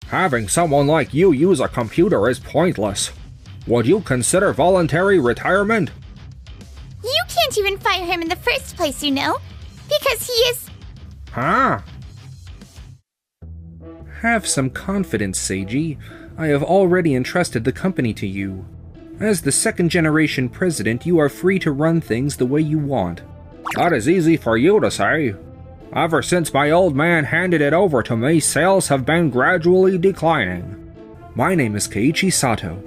Having someone like you use a computer is pointless. Would you consider voluntary retirement? You can't even fire him in the first place, you know, because he is... Huh? Have some confidence, Seiji. I have already entrusted the company to you. As the second-generation president, you are free to run things the way you want. That is easy for you to say. Ever since my old man handed it over to me, sales have been gradually declining. My name is Keiichi Sato.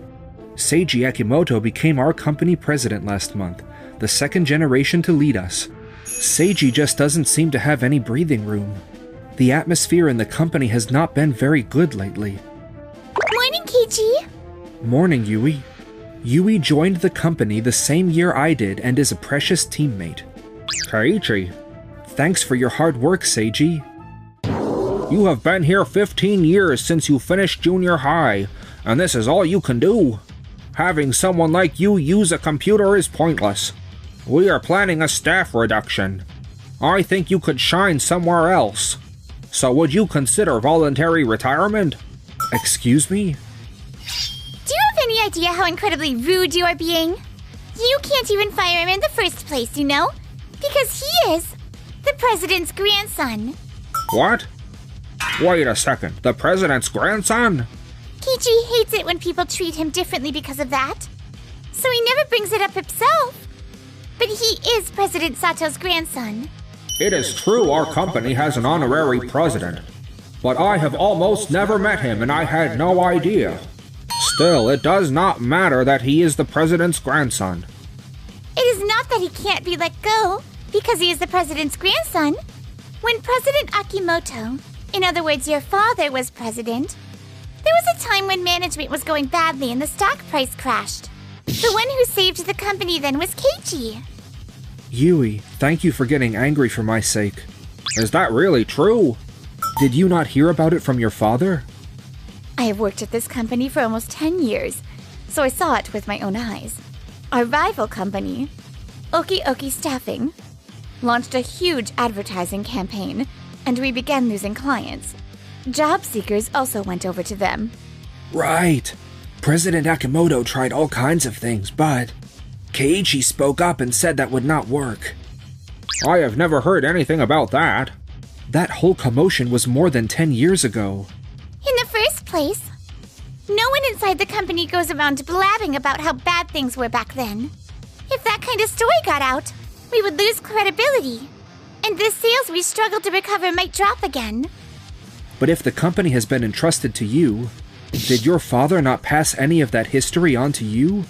Seiji Akimoto became our company president last month, the second generation to lead us. Seiji just doesn't seem to have any breathing room. The atmosphere in the company has not been very good lately. Morning, Keiichi! Morning, Yui. Yui joined the company the same year I did and is a precious teammate. Keiichi, thanks for your hard work, Seiji. You have been here 15 years since you finished junior high, and this is all you can do. Having someone like you use a computer is pointless. We are planning a staff reduction. I think you could shine somewhere else. So would you consider voluntary retirement? Excuse me? Do you have any idea how incredibly rude you are being? You can't even fire him in the first place, you know? Because he is the president's grandson. What? Wait a second, the president's grandson? Keiichi hates it when people treat him differently because of that. So he never brings it up himself. But he is President Sato's grandson. It is true our company has an honorary president, but I have almost never met him and I had no idea. Still, it does not matter that he is the president's grandson. It is not that he can't be let go, because he is the president's grandson. When President Akimoto, in other words your father, was president, there was a time when management was going badly and the stock price crashed. The one who saved the company then was Keiichi. Yui, thank you for getting angry for my sake. Is that really true? Did you not hear about it from your father? I have worked at this company for almost 10 years, so I saw it with my own eyes. Our rival company, Oki Oki Staffing, launched a huge advertising campaign, and we began losing clients. Job seekers also went over to them. Right. President Akimoto tried all kinds of things, but Keiichi spoke up and said that would not work. I have never heard anything about that. That whole commotion was more than 10 years ago. In the first place, no one inside the company goes around blabbing about how bad things were back then. If that kind of story got out, we would lose credibility, and the sales we struggled to recover might drop again. But if the company has been entrusted to you, did your father not pass any of that history on to you?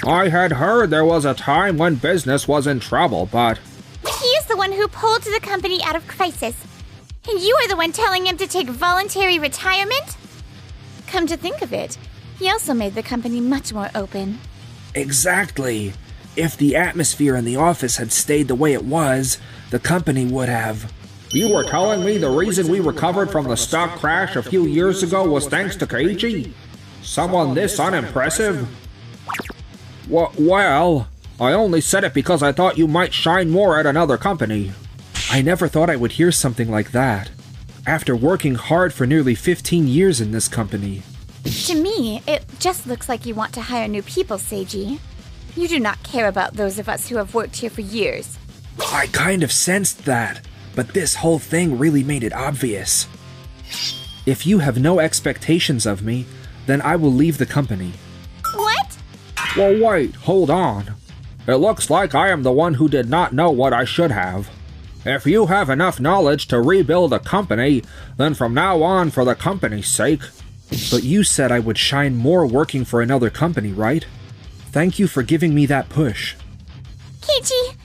I had heard there was a time when business was in trouble, but... He is the one who pulled the company out of crisis, and you are the one telling him to take voluntary retirement? Come to think of it, he also made the company much more open. Exactly. If the atmosphere in the office had stayed the way it was, the company would have... You were telling me the reason we recovered from the stock crash a few years ago was thanks to Keiichi? Someone this unimpressive? Well, I only said it because I thought you might shine more at another company. I never thought I would hear something like that. After working hard for nearly 15 years in this company. To me, it just looks like you want to hire new people, Seiji. You do not care about those of us who have worked here for years. I kind of sensed that, but this whole thing really made it obvious. If you have no expectations of me, then I will leave the company. What? Well, wait, hold on. It looks like I am the one who did not know what I should have. If you have enough knowledge to rebuild a company, then from now on, for the company's sake... But you said I would shine more working for another company, right? Thank you for giving me that push. Keiichi,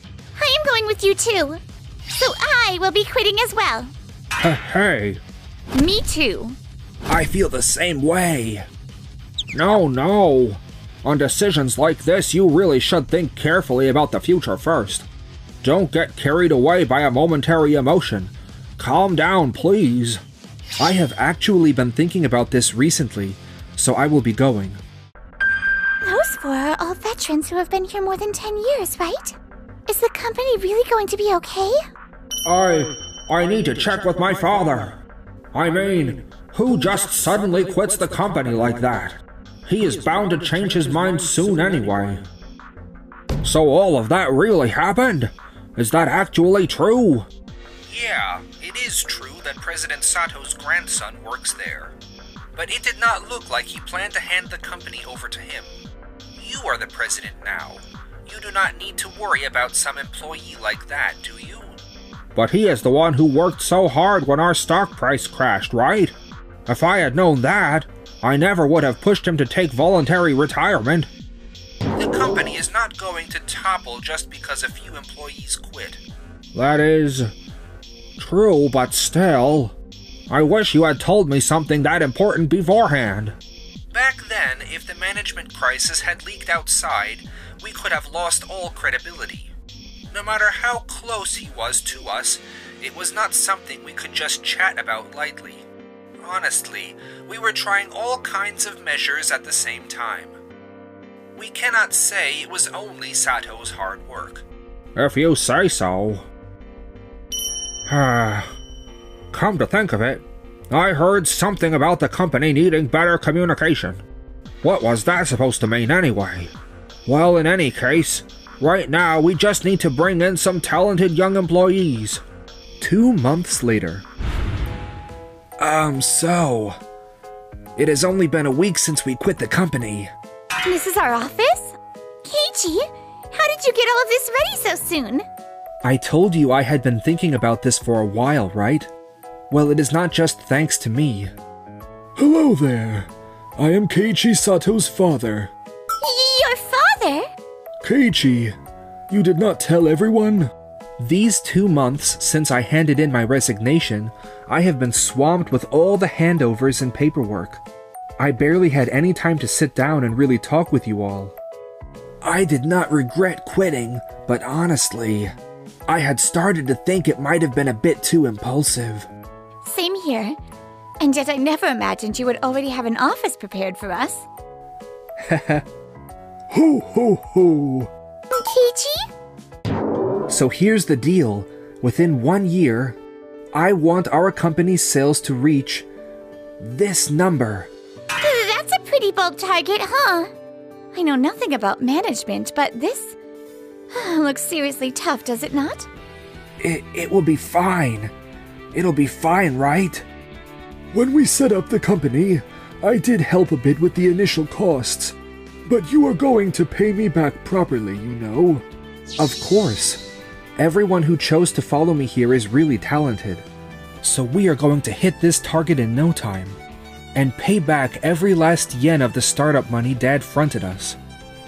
I am going with you too. So I will be quitting as well. Hey. Me too. I feel the same way. No. On decisions like this, you really should think carefully about the future first. Don't get carried away by a momentary emotion. Calm down, please. I have actually been thinking about this recently, so I will be going. Those four are all veterans who have been here more than 10 years, right? Is the company really going to be okay? I need to check with my father. I mean, Who just suddenly quits the company like that? He is bound to change his mind soon anyway. So all of that really happened? Is that actually true? Yeah, it is true that President Sato's grandson works there. But it did not look like he planned to hand the company over to him. You are the president now. You do not need to worry about some employee like that, do you? But he is the one who worked so hard when our stock price crashed, right? If I had known that, I never would have pushed him to take voluntary retirement. The company is not going to topple just because a few employees quit. That is true, but still, I wish you had told me something that important beforehand. Back then, if the management crisis had leaked outside, we could have lost all credibility. No matter how close he was to us, it was not something we could just chat about lightly. Honestly, we were trying all kinds of measures at the same time. We cannot say it was only Sato's hard work. If you say so. Come to think of it, I heard something about the company needing better communication. What was that supposed to mean anyway? Well, in any case, right now we just need to bring in some talented young employees. 2 months later. So... It has only been a week since we quit the company. This is our office? Keiichi, how did you get all of this ready so soon? I told you I had been thinking about this for a while, right? Well, it is not just thanks to me. Hello there. I am Keiichi Sato's father. Your father? Keiichi, you did not tell everyone? These 2 months since I handed in my resignation, I have been swamped with all the handovers and paperwork. I barely had any time to sit down and really talk with you all. I did not regret quitting, but honestly, I had started to think it might have been a bit too impulsive. Same here. And yet I never imagined you would already have an office prepared for us. Ho ho ho! Keiichi? So here's the deal. Within 1 year, I want our company's sales to reach this number. That's a pretty bold target, huh? I know nothing about management, but this looks seriously tough, does it not? It will be fine. It'll be fine, right? When we set up the company, I did help a bit with the initial costs. But you are going to pay me back properly, you know. Of course. Everyone who chose to follow me here is really talented. So we are going to hit this target in no time. And pay back every last yen of the startup money Dad fronted us.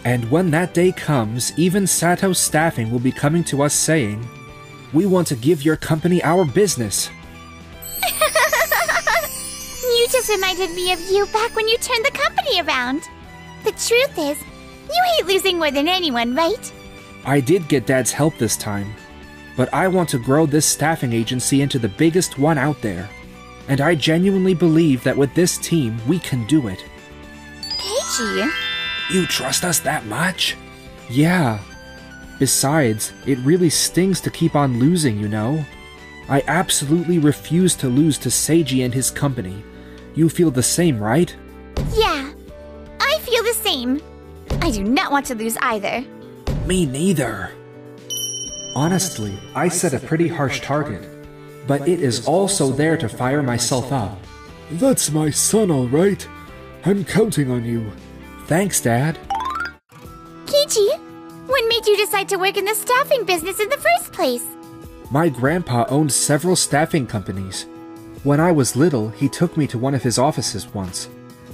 And when that day comes, even Sato's staffing will be coming to us saying, "We want to give your company our business." You just reminded me of you back when you turned the company around. The truth is, you hate losing more than anyone, right? I did get Dad's help this time, but I want to grow this staffing agency into the biggest one out there. And I genuinely believe that with this team, we can do it. Keiichi? You trust us that much? Yeah. Besides, it really stings to keep on losing, you know? I absolutely refuse to lose to Seiji and his company. You feel the same, right? Yeah, I feel the same. I do not want to lose either. Me neither. Honestly, I set a pretty harsh target, but it is also there to fire myself up. That's my son, all right. I'm counting on you. Thanks, Dad. Keiichi, what made you decide to work in the staffing business in the first place? My grandpa owned several staffing companies. When I was little, he took me to one of his offices once.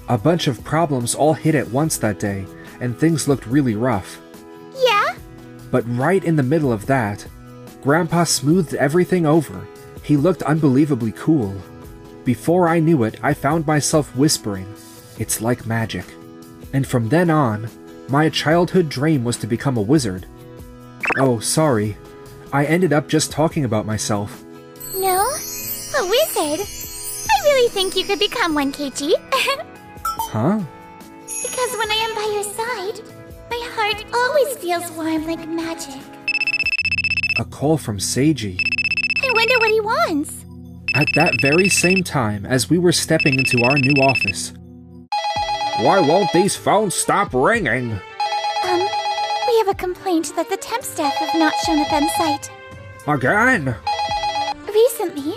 A bunch of problems all hit at once that day, and things looked really rough. Yeah? But right in the middle of that, Grandpa smoothed everything over. He looked unbelievably cool. Before I knew it, I found myself whispering, "It's like magic." And from then on, my childhood dream was to become a wizard. Oh, sorry. I ended up just talking about myself. No? A wizard? I really think you could become one, Keiichi. Huh? Because when I am by your side, my heart always feels warm like magic. A call from Seiji. I wonder what he wants. At that very same time as we were stepping into our new office. Why won't these phones stop ringing? We have a complaint that the temp staff have not shown up on site. Again? Recently,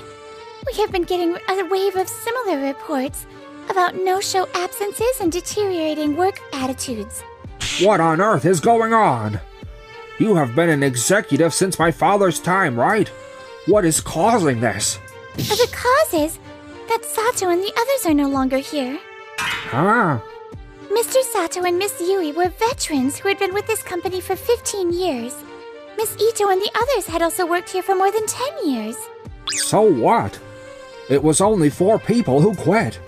we have been getting a wave of similar reports about no-show absences and deteriorating work attitudes. What on earth is going on? You have been an executive since my father's time, right? What is causing this? The cause is that Sato and the others are no longer here. Huh? Mr. Sato and Miss Yui were veterans who had been with this company for 15 years. Miss Ito and the others had also worked here for more than 10 years. So what? It was only 4 people who quit.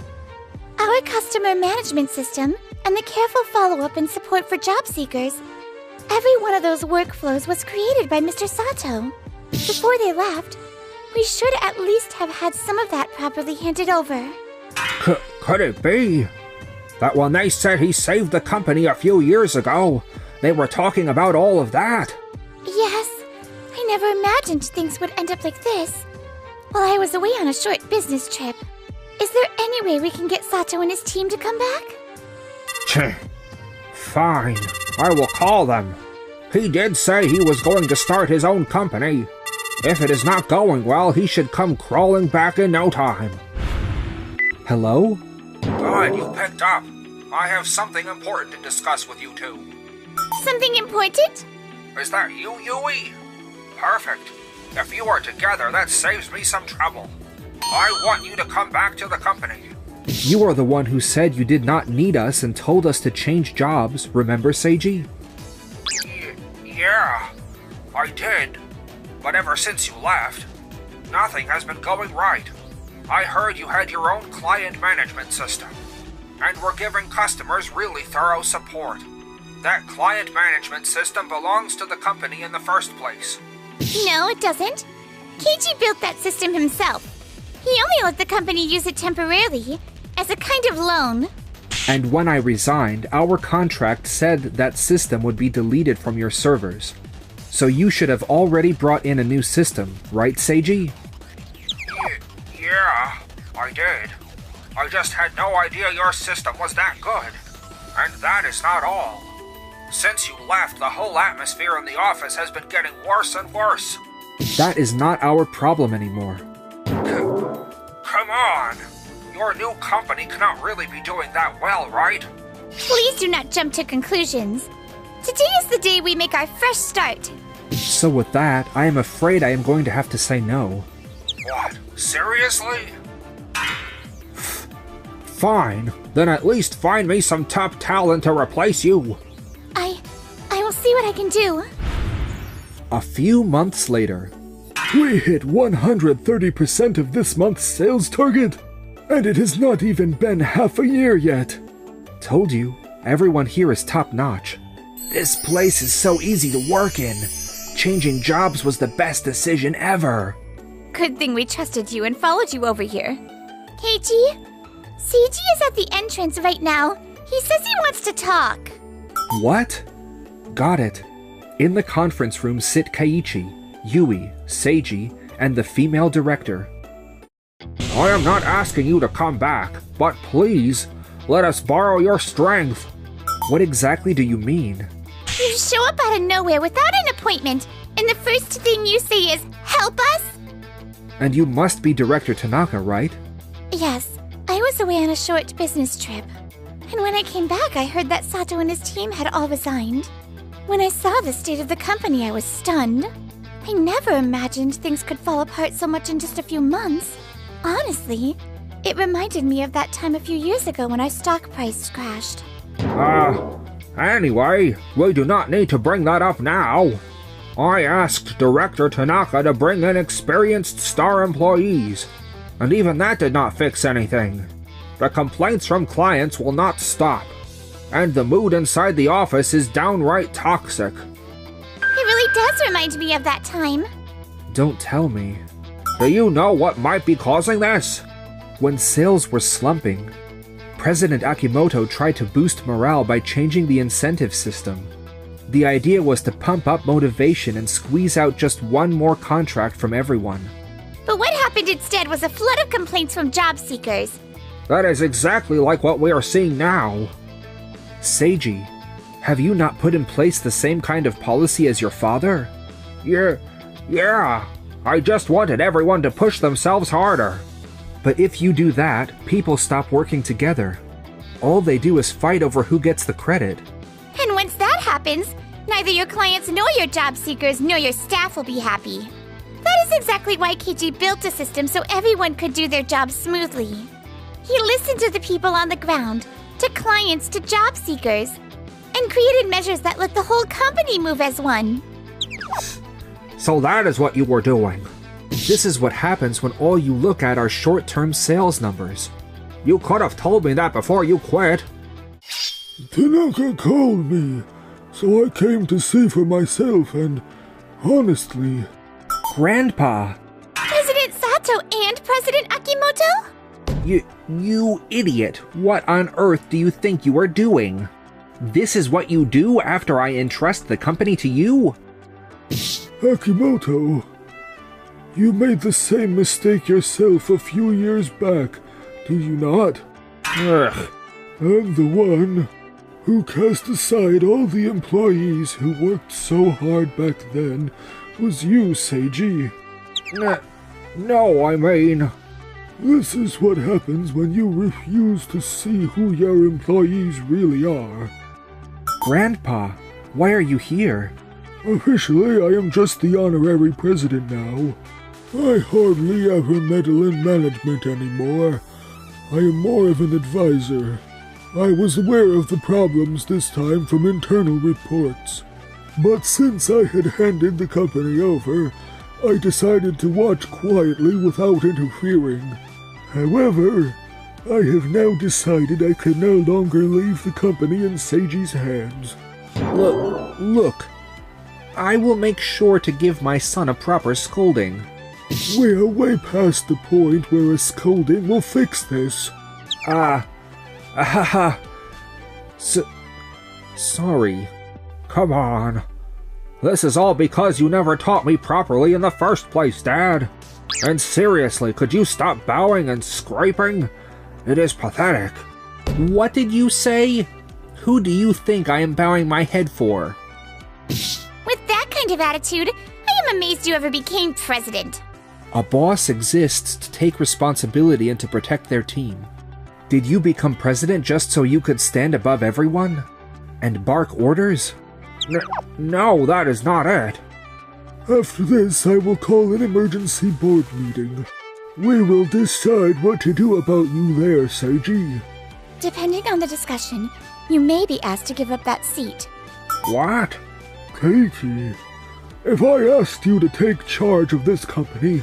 Our customer management system and the careful follow-up and support for job seekers, every one of those workflows was created by Mr. Sato. Before they left, we should at least have had some of that properly handed over. Could it be that when they said he saved the company a few years ago, they were talking about all of that? Yes, I never imagined things would end up like this. While I was away on a short business trip, is there any way we can get Sato and his team to come back? Fine, I will call them. He did say he was going to start his own company. If it is not going well, he should come crawling back in no time. Hello? Good, you picked up. I have something important to discuss with you two. Something important? Is that you, Yui? Perfect. If you are together, that saves me some trouble. I want you to come back to the company. You are the one who said you did not need us and told us to change jobs, remember, Seiji? Yeah, I did. But ever since you left, nothing has been going right. I heard you had your own client management system, and were giving customers really thorough support. That client management system belongs to the company in the first place. No, it doesn't. Keiji built that system himself. He only let the company use it temporarily, as a kind of loan. And when I resigned, our contract said that system would be deleted from your servers. So you should have already brought in a new system, right, Seiji? Yeah, I did. I just had no idea your system was that good. And that is not all. Since you left, the whole atmosphere in the office has been getting worse and worse. That is not our problem anymore. Come on! Your new company cannot really be doing that well, right? Please do not jump to conclusions. Today is the day we make our fresh start. So with that, I am afraid I am going to have to say no. What? Seriously? Fine. Then at least find me some top talent to replace you. I will see what I can do. A few months later. We hit 130% of this month's sales target, and it has not even been half a year yet. Told you, everyone here is top-notch. This place is so easy to work in. Changing jobs was the best decision ever. Good thing we trusted you and followed you over here. Keiji? Seiji is at the entrance right now. He says he wants to talk. What? Got it. In the conference room sit Keiichi, Yui, Seiji, and the female director. I am not asking you to come back, but please, let us borrow your strength. What exactly do you mean? You show up out of nowhere without an appointment, and the first thing you say is, "Help us?" And you must be Director Tanaka, right? Yes, I was away on a short business trip. And when I came back, I heard that Sato and his team had all resigned. When I saw the state of the company, I was stunned. I never imagined things could fall apart so much in just a few months. Honestly, it reminded me of that time a few years ago when our stock price crashed. Anyway, we do not need to bring that up now. I asked Director Tanaka to bring in experienced star employees, and even that did not fix anything. The complaints from clients will not stop, and the mood inside the office is downright toxic. It really does remind me of that time. Don't tell me. Do you know what might be causing this? When sales were slumping, President Akimoto tried to boost morale by changing the incentive system. The idea was to pump up motivation and squeeze out just one more contract from everyone. But what happened instead was a flood of complaints from job seekers. That is exactly like what we are seeing now. Seiji, have you not put in place the same kind of policy as your father? Yeah. I just wanted everyone to push themselves harder. But if you do that, people stop working together. All they do is fight over who gets the credit. And once that happens, neither your clients nor your job seekers nor your staff will be happy. That is exactly why Keiji built a system so everyone could do their jobs smoothly. He listened to the people on the ground, to clients, to job seekers, and created measures that let the whole company move as one. So that is what you were doing. This is what happens when all you look at are short-term sales numbers. You could have told me that before you quit. Tanaka called me, so I came to see for myself, and honestly... Grandpa! President Sato and President Akimoto? You idiot! What on earth do you think you are doing? This is what you do after I entrust the company to you? Akimoto, you made the same mistake yourself a few years back, did you not? Ugh. And the one who cast aside all the employees who worked so hard back then was you, Seiji. No, I mean... This is what happens when you refuse to see who your employees really are. Grandpa, why are you here? Officially, I am just the honorary president now. I hardly ever meddle in management anymore. I am more of an advisor. I was aware of the problems this time from internal reports. But since I had handed the company over, I decided to watch quietly without interfering. However, I have now decided I can no longer leave the company in Seiji's hands. Look. I will make sure to give my son a proper scolding. We are way past the point where a scolding will fix this. Sorry. Come on. This is all because you never taught me properly in the first place, Dad. And seriously, could you stop bowing and scraping? It is pathetic. What did you say? Who do you think I am bowing my head for? With that kind of attitude, I am amazed you ever became president. A boss exists to take responsibility and to protect their team. Did you become president just so you could stand above everyone? And bark orders? No, that is not it. After this, I will call an emergency board meeting. We will decide what to do about you there, Seiji. Depending on the discussion, you may be asked to give up that seat. What? Keiki, if I asked you to take charge of this company,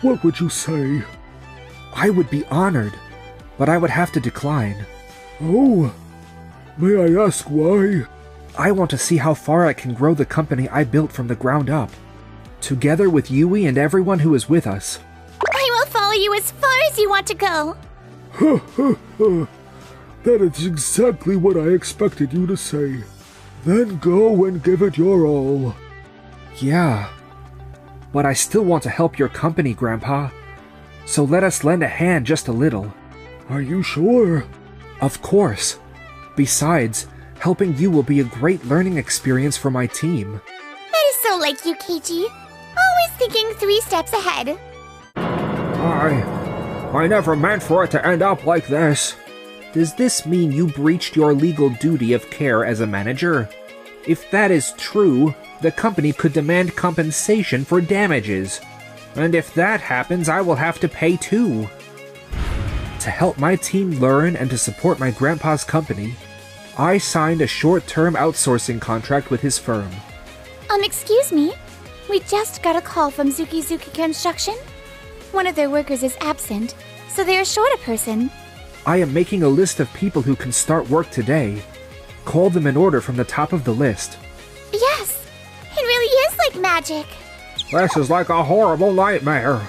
what would you say? I would be honored, but I would have to decline. Oh, may I ask why? I want to see how far I can grow the company I built from the ground up. Together with Yui and everyone who is with us. I will follow you as far as you want to go. That is exactly what I expected you to say. Then go and give it your all. Yeah, but I still want to help your company, Grandpa. So let us lend a hand just a little. Are you sure? Of course. Besides, helping you will be a great learning experience for my team. That is so like you, Keiji. Always thinking 3 steps ahead. I never meant for it to end up like this. Does this mean you breached your legal duty of care as a manager? If that is true, the company could demand compensation for damages. And if that happens, I will have to pay too. To help my team learn and to support my grandpa's company, I signed a short-term outsourcing contract with his firm. Excuse me? We just got a call from Zuki Construction. One of their workers is absent, so they are short a person. I am making a list of people who can start work today. Call them in order from the top of the list. Yes, it really is like magic. This is like a horrible nightmare.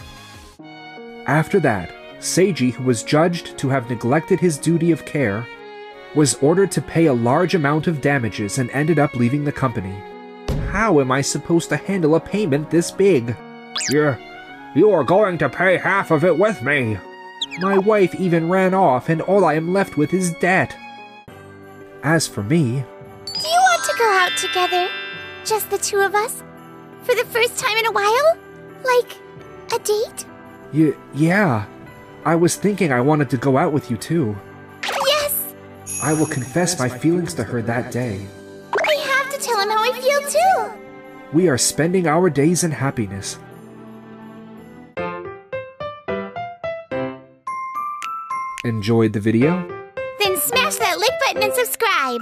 After that, Seiji, who was judged to have neglected his duty of care, was ordered to pay a large amount of damages and ended up leaving the company. How am I supposed to handle a payment this big? You are going to pay half of it with me. My wife even ran off, and all I am left with is debt. As for me... Do you want to go out together? Just the two of us? For the first time in a while? Like, a date? Yeah. I was thinking I wanted to go out with you too. Yes! I will confess my feelings to her that day. I have to tell him how I feel too! We are spending our days in happiness. Enjoyed the video? Then smash that like button and subscribe!